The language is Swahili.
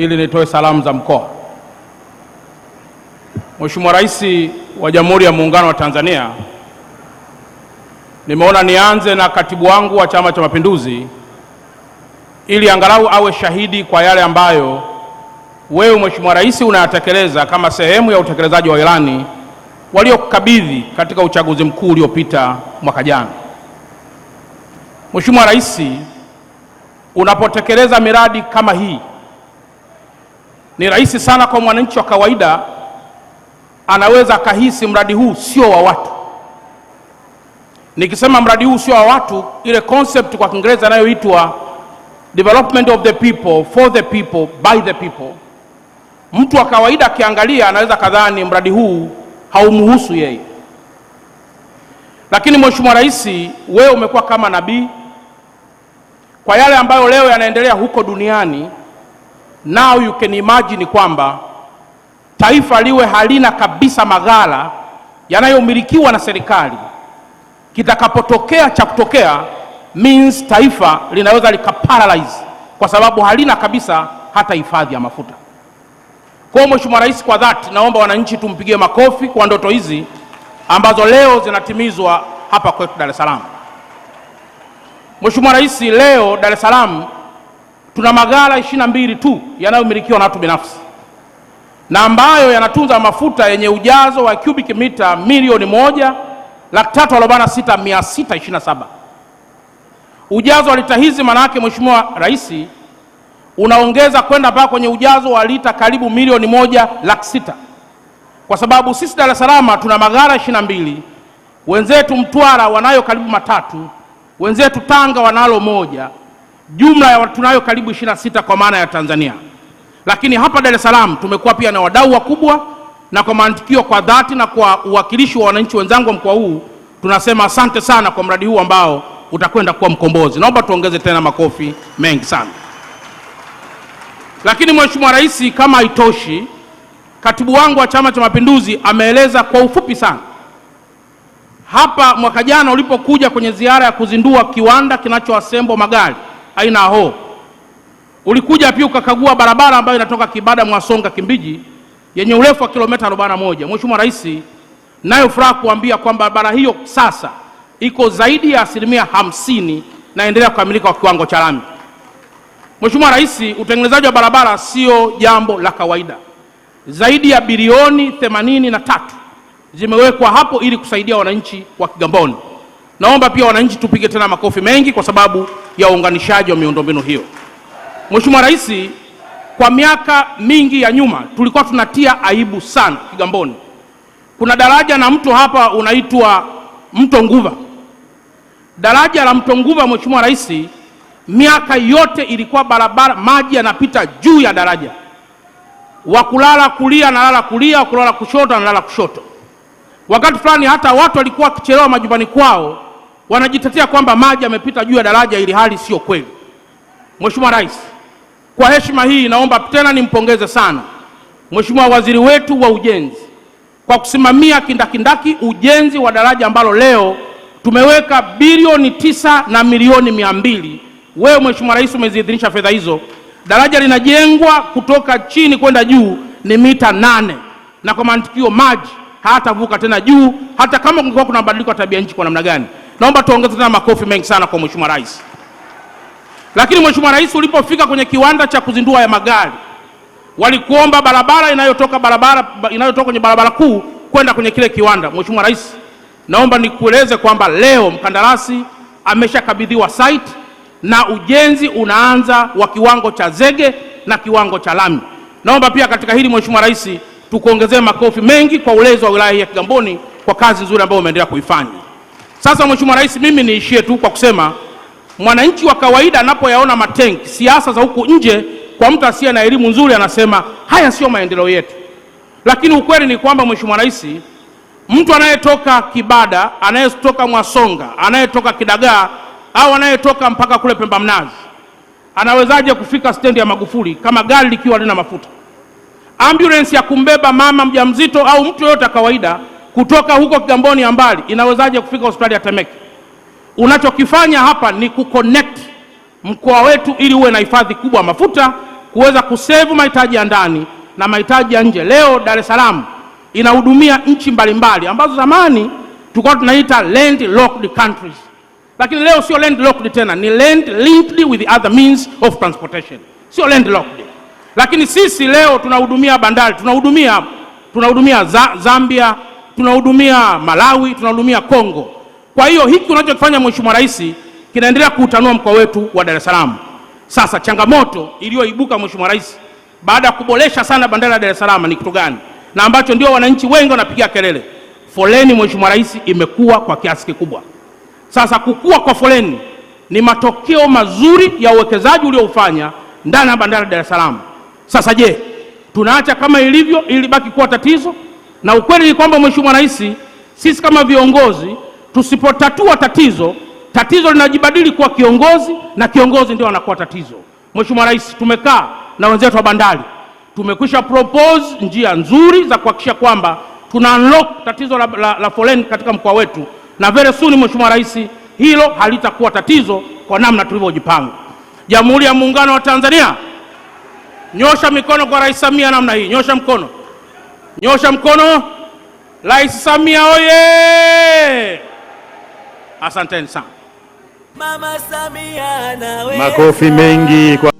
ili nitoe salamu za mkoa. Mheshimiwa Rais wa Jamhuri ya Muungano wa Tanzania, nimeona nianze na katibu wangu wa Chama cha Mapinduzi ili angalau awe shahidi kwa yale ambayo wewe Mheshimiwa Rais unayatekeleza kama sehemu ya utekelezaji wa ilani waliokabidhi katika uchaguzi mkuu uliopita mwaka jana. Mheshimiwa Rais, unapotekeleza miradi kama hii, ni rahisi sana kwa mwananchi wa kawaida anaweza akahisi mradi huu sio wa watu. Nikisema mradi huu sio wa watu, ile concept kwa Kiingereza inayoitwa development of the people, for the people, by the people, mtu wa kawaida akiangalia anaweza kadhani mradi huu haumhusu yeye. Lakini Mheshimiwa Rais, wewe umekuwa kama nabii kwa yale ambayo leo yanaendelea huko duniani. Now you can imagine kwamba taifa liwe halina kabisa maghala yanayomilikiwa na serikali. Kitakapotokea cha kutokea means taifa linaweza likaparalyze kwa sababu halina kabisa hata hifadhi ya mafuta. Kwa Mheshimiwa Rais, kwa dhati naomba wananchi tumpigie makofi kwa ndoto hizi ambazo leo zinatimizwa hapa kwetu Dar es Salaam. Mheshimiwa Rais, leo Dar es Salaam tuna maghala 22 tu yanayomilikiwa na watu binafsi na ambayo yanatunza mafuta yenye ujazo wa cubic mita milioni 1,346,627. Ujazo wa lita hizi maana yake Mheshimiwa Rais unaongeza kwenda mpaka kwenye ujazo wa lita karibu milioni 1,600,000. Kwa sababu sisi Dar es Salaam tuna maghala 22, wenzetu Mtwara wanayo karibu 3, wenzetu Tanga wanalo 1, jumla ya tunayo karibu 26 kwa maana ya Tanzania. Lakini hapa Dar es Salaam tumekuwa pia na wadau wakubwa, na kwa mantikio kwa dhati na kwa uwakilishi wa wananchi wenzangu wa mkoa huu tunasema asante sana kwa mradi huu ambao utakwenda kuwa mkombozi. Naomba tuongeze tena makofi mengi sana. Lakini Mheshimiwa Rais, kama haitoshi, katibu wangu wa Chama cha Mapinduzi ameeleza kwa ufupi sana. Hapa mwaka jana ulipokuja kwenye ziara ya kuzindua kiwanda kinachoassemble magari aina ya Howo, ulikuja pia ukakagua barabara ambayo inatoka Kibada Mwasonga Kimbiji yenye urefu wa kilomita 41. Mheshimiwa Rais, nayo furaha kuambia kwamba barabara hiyo sasa iko zaidi ya 50% na endelea kukamilika kwa kiwango cha lami. Mheshimiwa Rais, utengenezaji wa barabara sio jambo la kawaida. Zaidi ya bilioni 83 zimewekwa hapo ili kusaidia wananchi wa Kigamboni. Naomba pia wananchi tupige tena makofi mengi kwa sababu ya uunganishaji wa miundombinu hiyo. Mheshimiwa Rais, kwa miaka mingi ya nyuma tulikuwa tunatia aibu sana Kigamboni. Kuna daraja na mto hapa unaitwa Mto Nguva. Daraja la Mto Nguva, Mheshimiwa Rais, miaka yote ilikuwa barabara maji yanapita juu ya daraja. Wakulala kulia analala kulia, wakulala kushoto analala kushoto. Wakati fulani hata watu walikuwa wakichelewa majumbani kwao wanajitetea kwamba maji yamepita juu ya daraja, ili hali sio kweli. Mheshimiwa Rais, kwa heshima hii naomba tena nimpongeze sana Mheshimiwa Waziri wetu wa Ujenzi kwa kusimamia kindakindaki ujenzi wa daraja ambalo leo tumeweka bilioni 9 na milioni 200. Wewe Mheshimiwa Rais umeziidhinisha fedha hizo. Daraja linajengwa kutoka chini kwenda juu ni mita 8, na kwa mantikio maji hatavuka tena juu hata kama kungekuwa kuna mabadiliko ya tabia nchi kwa namna gani. Naomba tuongeze tena makofi mengi sana kwa Mheshimiwa Rais. Lakini Mheshimiwa Rais, ulipofika kwenye kiwanda cha kuzindua ya magari, walikuomba barabara inayotoka kwenye barabara kuu kwenda kwenye kile kiwanda. Mheshimiwa Rais, naomba nikueleze kwamba leo mkandarasi ameshakabidhiwa site na ujenzi unaanza wa kiwango cha zege na kiwango cha lami. Naomba pia katika hili Mheshimiwa Rais tukuongezee makofi mengi kwa ulezi wa wilaya ya Kigamboni kwa kazi nzuri ambayo umeendelea kuifanya. Sasa Mheshimiwa Rais, mimi niishie tu kwa kusema mwananchi wa kawaida anapoyaona matenki, siasa za huku nje, kwa mtu asiye na elimu nzuri anasema haya sio maendeleo yetu. Lakini ukweli ni kwamba Mheshimiwa Rais, mtu anayetoka Kibada, anayetoka Mwasonga, anayetoka Kidagaa au anayetoka mpaka kule Pemba Mnazi anawezaje kufika stendi ya Magufuli kama gari likiwa lina mafuta? Ambulance ya kumbeba mama mjamzito au mtu yote kawaida kutoka huko Kigamboni ya mbali inawezaje kufika hospitali ya Temeke? Unachokifanya hapa ni kuconnect mkoa wetu ili uwe na hifadhi kubwa ya mafuta kuweza kusevu mahitaji ya ndani na mahitaji ya nje. Leo Dar es Salaam inahudumia nchi mbalimbali ambazo zamani tulikuwa tunaita landlocked countries, lakini leo sio landlocked tena, ni land linked with the other means of transportation, sio landlocked. Lakini sisi leo tunahudumia bandari, tunahudumia Zambia, tunahudumia Malawi, tunahudumia Kongo. Kwa hiyo hiki unachokifanya Mheshimiwa Rais kinaendelea kuutanua mkoa wetu wa Dar es Salaam. Sasa changamoto iliyoibuka Mheshimiwa Rais baada ya kuboresha sana bandari ya Dar es Salaam ni kitu gani? Na ambacho ndio wananchi wengi wanapigia kelele. Foleni Mheshimiwa Rais imekuwa kwa kiasi kikubwa. Sasa kukua kwa foleni ni matokeo mazuri ya uwekezaji ulioufanya ndani ya bandari ya Dar es Salaam. Sasa je, tunaacha kama ilivyo ili baki kuwa tatizo? Na ukweli ni kwamba Mheshimiwa Rais, sisi kama viongozi tusipotatua tatizo linajibadili kuwa kiongozi, na kiongozi ndio anakuwa tatizo. Mheshimiwa Rais, tumekaa na wenzetu wa bandari, tumekwisha propose njia nzuri za kuhakikisha kwamba tuna unlock tatizo la foleni katika mkoa wetu, na very soon Mheshimiwa Rais, hilo halitakuwa tatizo kwa namna tulivyojipanga. Jamhuri ya Muungano wa Tanzania, nyosha mikono kwa Rais Samia namna hii, nyosha mkono. Nyosha mkono. Rais Samia oye! Asanteni sana. Makofi mengi kwa